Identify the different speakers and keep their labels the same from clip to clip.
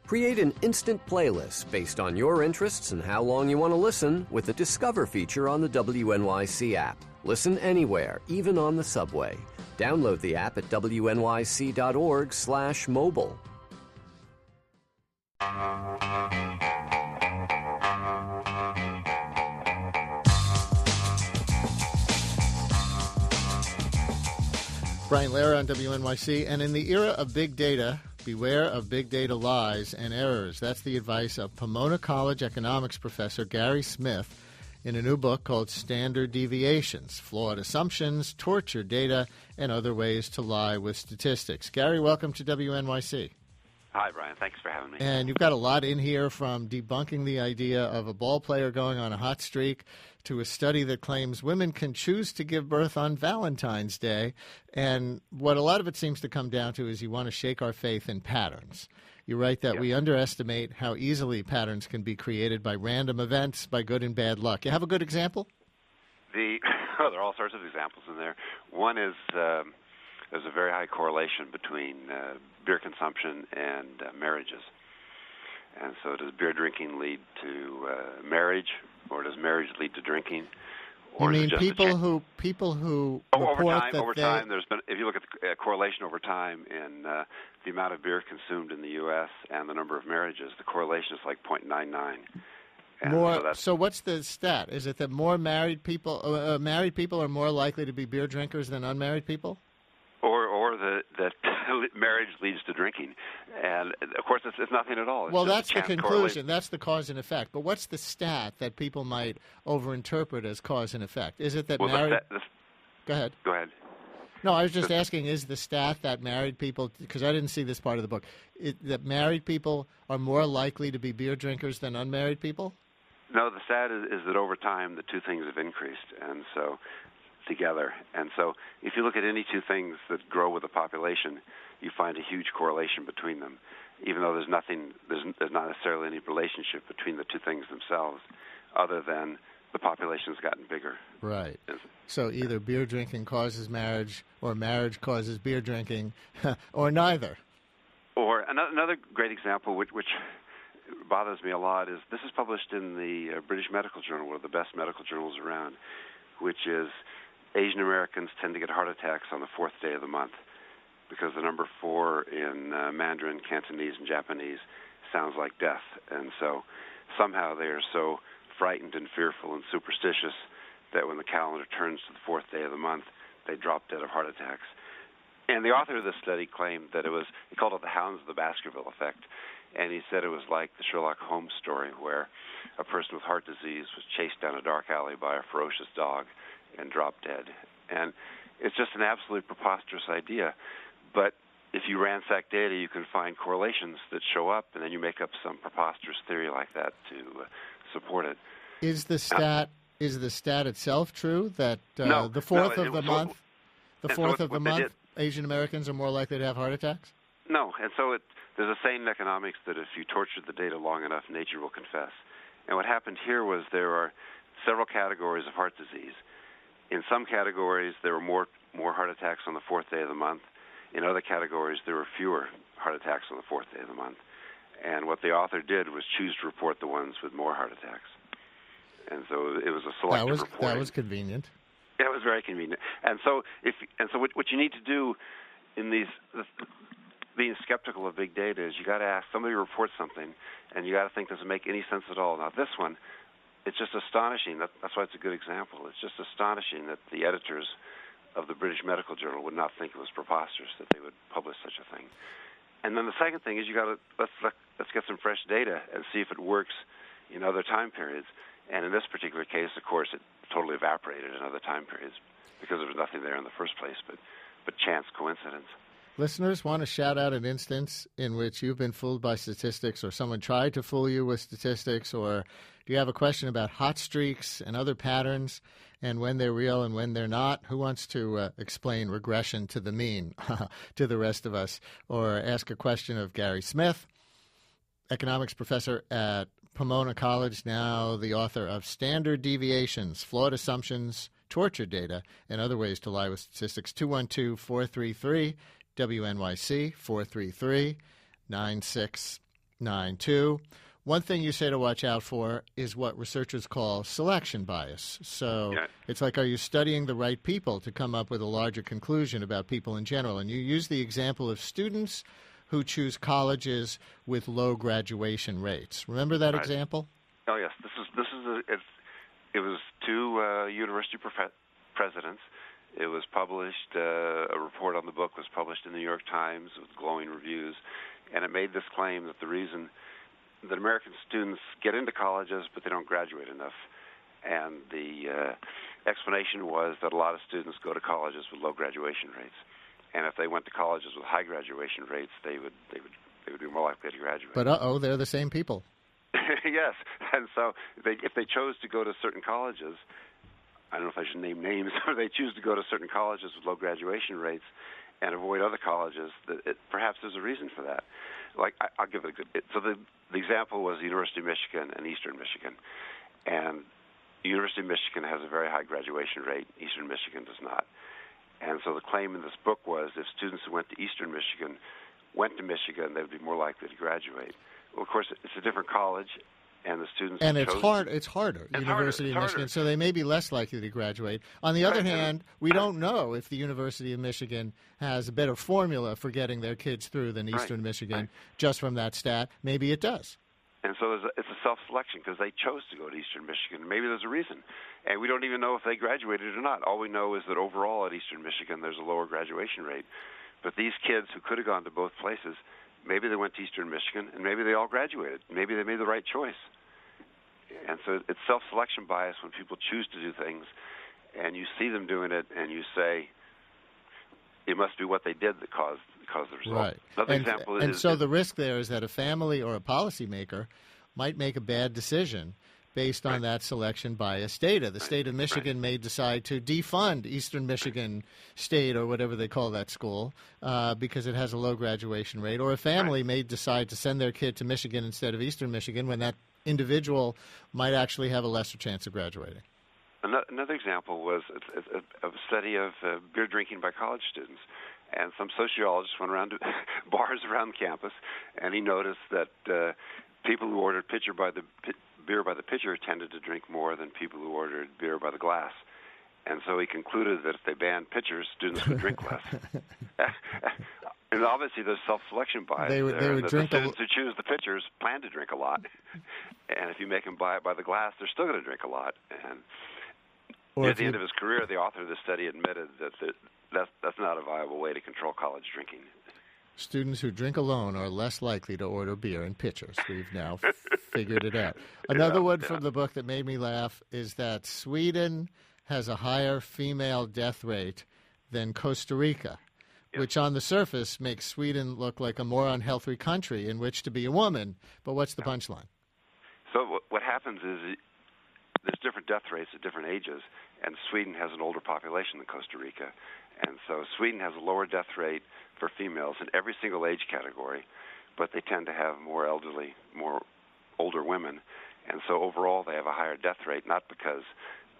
Speaker 1: Create an instant playlist based on your interests and how long you want to listen with the Discover feature on the WNYC app. Listen anywhere, even on the subway. Download the app at wnyc.org/mobile.
Speaker 2: Brian Lehrer on WNYC. And in the era of big data, beware of big data lies and errors. That's the advice of Pomona College economics professor Gary Smith in a new book called Standard Deviations, Flawed Assumptions, Tortured Data, and Other Ways to Lie with Statistics. Gary, welcome to WNYC.
Speaker 3: Hi, Brian. Thanks for having me.
Speaker 2: And you've got a lot in here, from debunking the idea of a ball player going on a hot streak to a study that claims women can choose to give birth on Valentine's Day. And what a lot of it seems to come down to is you want to shake our faith in patterns. You write that we underestimate how easily patterns can be created by random events, by good and bad luck. You have a good example?
Speaker 3: There are all sorts of examples in there. One is there's a very high correlation between beer consumption and marriages. And so does beer drinking lead to marriage, or does marriage lead to drinking?
Speaker 2: Or you mean people who report
Speaker 3: over time, there's been, if you look at the correlation over time in the amount of beer consumed in the U.S. and the number of marriages, the correlation is like 0.99.
Speaker 2: So what's the stat? Is it that more married people are more likely to be beer drinkers than unmarried people?
Speaker 3: Or that marriage leads to drinking. And, of course, it's nothing at all.
Speaker 2: Well, that's the conclusion. That's the cause and effect. But what's the stat that people might overinterpret as cause and effect? Is it that married... Go ahead.
Speaker 3: Go ahead.
Speaker 2: No, I was just asking, is the stat that married people, because I didn't see this part of the book, that married people are more likely to be beer drinkers than unmarried people?
Speaker 3: No, the stat is that over time the two things have increased, and so together. And so if you look at any two things that grow with a population, you find a huge correlation between them, even though there's not necessarily any relationship between the two things themselves, other than the population's gotten bigger.
Speaker 2: Right. So either beer drinking causes marriage, or marriage causes beer drinking, or neither.
Speaker 3: Or another great example, which bothers me a lot, is this is published in the British Medical Journal, one of the best medical journals around, which is Asian Americans tend to get heart attacks on the fourth day of the month, because the number 4 in Mandarin, Cantonese, and Japanese sounds like death. And so somehow they are so frightened and fearful and superstitious that when the calendar turns to the fourth day of the month, they drop dead of heart attacks. And the author of this study claimed that he called it the Hounds of the Baskerville effect, and he said it was like the Sherlock Holmes story where a person with heart disease was chased down a dark alley by a ferocious dog and dropped dead. And it's just an absolutely preposterous idea. But if you ransack data, you can find correlations that show up, and then you make up some preposterous theory like that to support it.
Speaker 2: Is the stat itself true that the fourth of the month, Asian Americans are more likely to have heart attacks?
Speaker 3: No, and so there's a saying in economics that if you torture the data long enough, nature will confess. And what happened here was there are several categories of heart disease. In some categories, there were more heart attacks on the fourth day of the month. In other categories, there were fewer heart attacks on the fourth day of the month. And what the author did was choose to report the ones with more heart attacks. And so it was a selective reporting.
Speaker 2: That was convenient.
Speaker 3: Yeah, it was very convenient. And so what you need to do in being skeptical of big data is you got to ask, somebody reports something, and you got to think, does it make any sense at all? Now, this one, it's just astonishing. That's why it's a good example. It's just astonishing that the editors of the British Medical Journal would not think it was preposterous that they would publish such a thing. And then the second thing is you got to let's get some fresh data and see if it works in other time periods. And in this particular case, of course, it totally evaporated in other time periods because there was nothing there in the first place but chance coincidence.
Speaker 2: Listeners, want to shout out an instance in which you've been fooled by statistics, or someone tried to fool you with statistics, or do you have a question about hot streaks and other patterns and when they're real and when they're not? Who wants to explain regression to the mean to the rest of us? Or ask a question of Gary Smith, economics professor at Pomona College, now the author of Standard Deviations, Flawed Assumptions, Tortured Data, and Other Ways to Lie with Statistics. 212-433 WNYC 433-9633. 9-2. One thing you say to watch out for is what researchers call selection bias. So it's like, are you studying the right people to come up with a larger conclusion about people in general? And you use the example of students who choose colleges with low graduation rates. Remember that example?
Speaker 3: Oh yes, it was two university presidents. It was published. A report on the book was published in the New York Times with glowing reviews, and it made this claim that the reason that American students get into colleges but they don't graduate enough, and the explanation was that a lot of students go to colleges with low graduation rates, and if they went to colleges with high graduation rates, they would be more likely to graduate.
Speaker 2: But they're the same people.
Speaker 3: Yes, and so if they chose to go to certain colleges, I don't know if I should name names, or they choose to go to certain colleges with low graduation rates and avoid other colleges, perhaps there's a reason for that. Like, I'll give it a good bit. So the example was the University of Michigan and Eastern Michigan. And the University of Michigan has a very high graduation rate. Eastern Michigan does not. And so the claim in this book was if students who went to Eastern Michigan went to Michigan, they would be more likely to graduate. Well, of course, it's a different college, and the students
Speaker 2: it's harder. University of Michigan, so they may be less likely to graduate. On the other hand, we don't know if the University of Michigan has a better formula for getting their kids through than Eastern Michigan, just from that stat. Maybe it does.
Speaker 3: And so it's a self-selection because they chose to go to Eastern Michigan. Maybe there's a reason. And we don't even know if they graduated or not. All we know is that overall at Eastern Michigan there's a lower graduation rate. But these kids who could have gone to both places, maybe they went to Eastern Michigan, and maybe they all graduated. Maybe they made the right choice. And so it's self-selection bias when people choose to do things, and you see them doing it, and you say, it must be what they did that caused the result.
Speaker 2: Right.
Speaker 3: Another example
Speaker 2: is the risk there is that a family or a policymaker might make a bad decision based on that selection bias data. The state of Michigan may decide to defund Eastern Michigan State or whatever they call that school because it has a low graduation rate. Or a family may decide to send their kid to Michigan instead of Eastern Michigan when that individual might actually have a lesser chance of graduating.
Speaker 3: Another example was a study of beer drinking by college students. And some sociologist went around to bars around campus, and he noticed that people who ordered beer by the pitcher tended to drink more than people who ordered beer by the glass. And so he concluded that if they banned pitchers, students would drink less. And obviously there's self-selection bias
Speaker 2: they would drink
Speaker 3: the students who choose the pitchers plan to drink a lot. And if you make them buy it by the glass, they're still going to drink a lot. And at the end of his career, the author of the study admitted that that's not a viable way to control college drinking.
Speaker 2: Students who drink alone are less likely to order beer in pitchers. We've now figured it out. Another one from the book that made me laugh is that Sweden has a higher female death rate than Costa Rica, which on the surface makes Sweden look like a more unhealthy country in which to be a woman. But what's the punchline?
Speaker 3: So what happens is there's different death rates at different ages, and Sweden has an older population than Costa Rica. And so Sweden has a lower death rate for females in every single age category, but they tend to have more elderly, more older women. And so overall they have a higher death rate, not because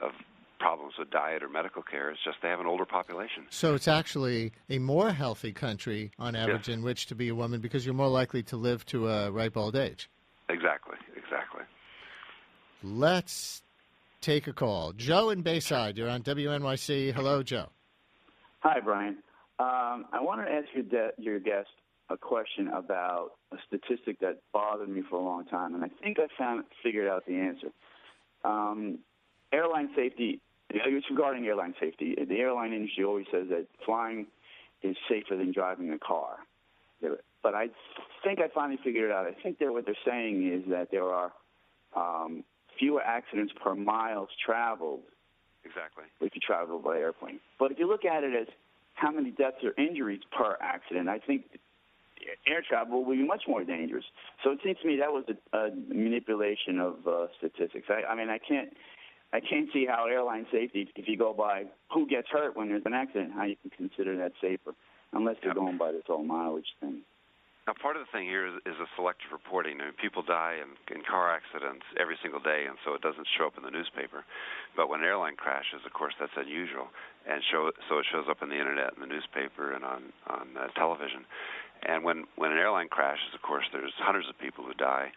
Speaker 3: of problems with diet or medical care. It's just they have an older population.
Speaker 2: So it's actually a more healthy country on average in which to be a woman because you're more likely to live to a ripe old age.
Speaker 3: Exactly.
Speaker 2: Let's take a call. Joe in Bayside, you're on WNYC. Hello, Joe.
Speaker 4: Hi, Brian. I wanted to ask your guest a question about a statistic that bothered me for a long time, and I think I figured out the answer. Airline safety, it's regarding airline safety. The airline industry always says that flying is safer than driving a car. But I think I finally figured it out. I think what they're saying is that there are fewer accidents per miles traveled.
Speaker 3: Exactly.
Speaker 4: If you travel by airplane. But if you look at it as how many deaths or injuries per accident, I think air travel will be much more dangerous. So it seems to me that was a manipulation of statistics. I can't see how airline safety, if you go by who gets hurt when there's an accident, how you can consider that safer, unless they're going by this whole mileage thing.
Speaker 3: Now, part of the thing here is a selective reporting. I mean, people die in car accidents every single day, and so it doesn't show up in the newspaper. But when an airline crashes, of course, that's unusual, and so it shows up in the Internet and the newspaper and on television. And when an airline crashes, of course, there's hundreds of people who die,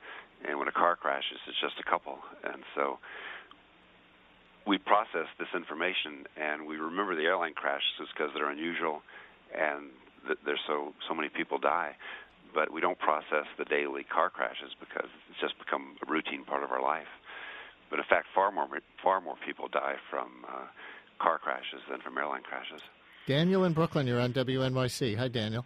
Speaker 3: and when a car crashes, it's just a couple. And so we process this information, and we remember the airline crashes because they're unusual, and there's so many people die. But we don't process the daily car crashes because it's just become a routine part of our life. But in fact, far more people die from car crashes than from airline crashes.
Speaker 2: Daniel in Brooklyn, you're on WNYC. Hi, Daniel.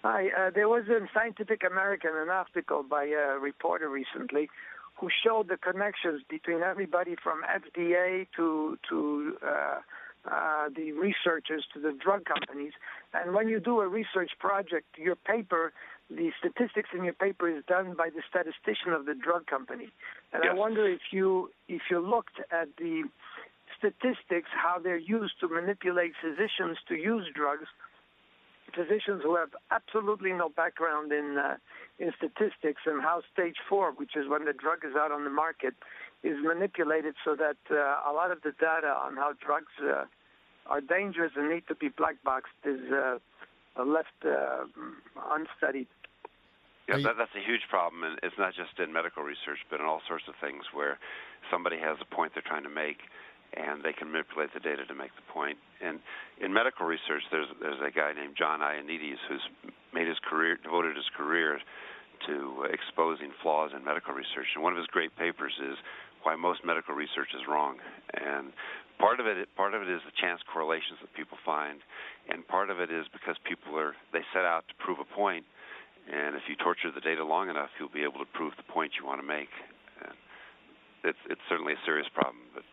Speaker 5: Hi. There was in Scientific American an article by a reporter recently who showed the connections between everybody from FDA to the researchers to the drug companies. And when you do a research project, your paper, the statistics in your paper is done by the statistician of the drug company. And
Speaker 3: yes.
Speaker 5: I wonder if you looked at the statistics, how they're used to manipulate physicians to use drugs, physicians who have absolutely no background in statistics, and how stage 4, which is when the drug is out on the market, is manipulated so that a lot of the data on how drugs are dangerous and need to be black boxed is left unstudied.
Speaker 3: Yeah, that's a huge problem, and it's not just in medical research, but in all sorts of things where somebody has a point they're trying to make, and they can manipulate the data to make the point. And in medical research, there's a guy named John Ioannidis who's devoted his career to exposing flaws in medical research. And one of his great papers is why most medical research is wrong. And part of it is the chance correlations that people find, and part of it is because they set out to prove a point. And if you torture the data long enough, you'll be able to prove the point you want to make. It's certainly a serious problem, but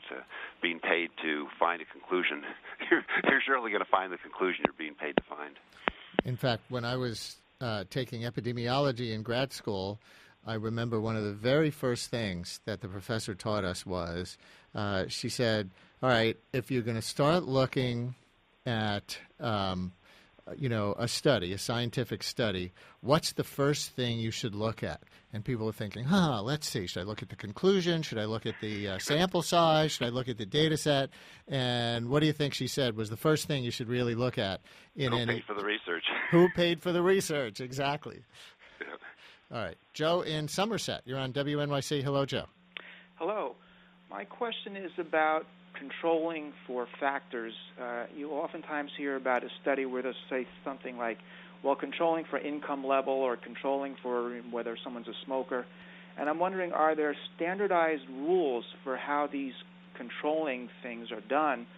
Speaker 3: being paid to find a conclusion, you're surely going to find the conclusion you're being paid to find.
Speaker 2: In fact, when I was taking epidemiology in grad school, I remember one of the very first things that the professor taught us was, she said, all right, if you're going to start looking at a study, a scientific study, what's the first thing you should look at? And people are thinking, let's see, should I look at the conclusion? Should I look at the sample size? Should I look at the data set? And what do you think she said was the first thing you should really look at?
Speaker 3: Who paid for the research?
Speaker 2: Who paid for the research, exactly.
Speaker 3: Yeah.
Speaker 2: All right. Joe in Somerset, you're on WNYC. Hello, Joe.
Speaker 6: Hello. My question is about controlling for factors. You oftentimes hear about a study where they'll say something like, well, controlling for income level or controlling for whether someone's a smoker. And I'm wondering, are there standardized rules for how these controlling things are done,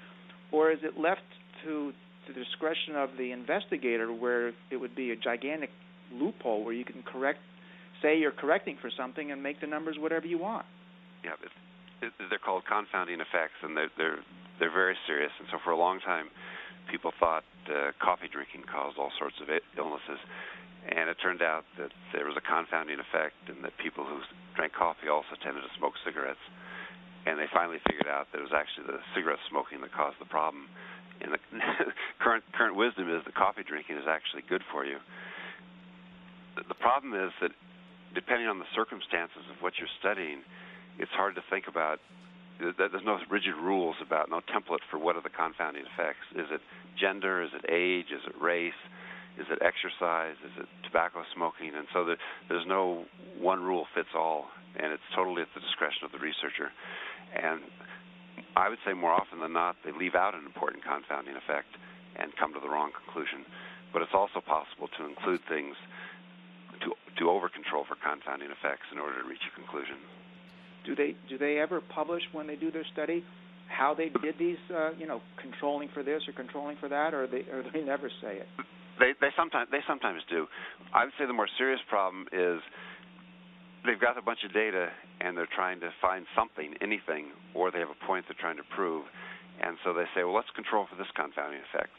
Speaker 6: or is it left to the discretion of the investigator where it would be a gigantic loophole where you can say you're correcting for something and make the numbers whatever you want?
Speaker 3: Yeah, they're called confounding effects, and they're very serious. And so for a long time, people thought coffee drinking caused all sorts of illnesses, and it turned out that there was a confounding effect, and that people who drank coffee also tended to smoke cigarettes. And they finally figured out that it was actually the cigarette smoking that caused the problem. And the current wisdom is that coffee drinking is actually good for you. The problem is that depending on the circumstances of what you're studying, it's hard to think about. There's no rigid rules about, no template for what are the confounding effects. Is it gender? Is it age? Is it race? Is it exercise? Is it tobacco smoking? And so there's no one rule fits all, and it's totally at the discretion of the researcher. And I would say more often than not, they leave out an important confounding effect and come to the wrong conclusion. But it's also possible to include things to over-control for confounding effects in order to reach a conclusion.
Speaker 6: Do they ever publish when they do their study how they did these, controlling for this or controlling for that, or they never say it?
Speaker 3: They sometimes do. I would say the more serious problem is they've got a bunch of data and they're trying to find something, anything, or they have a point they're trying to prove, and so they say, well, let's control for this confounding effect.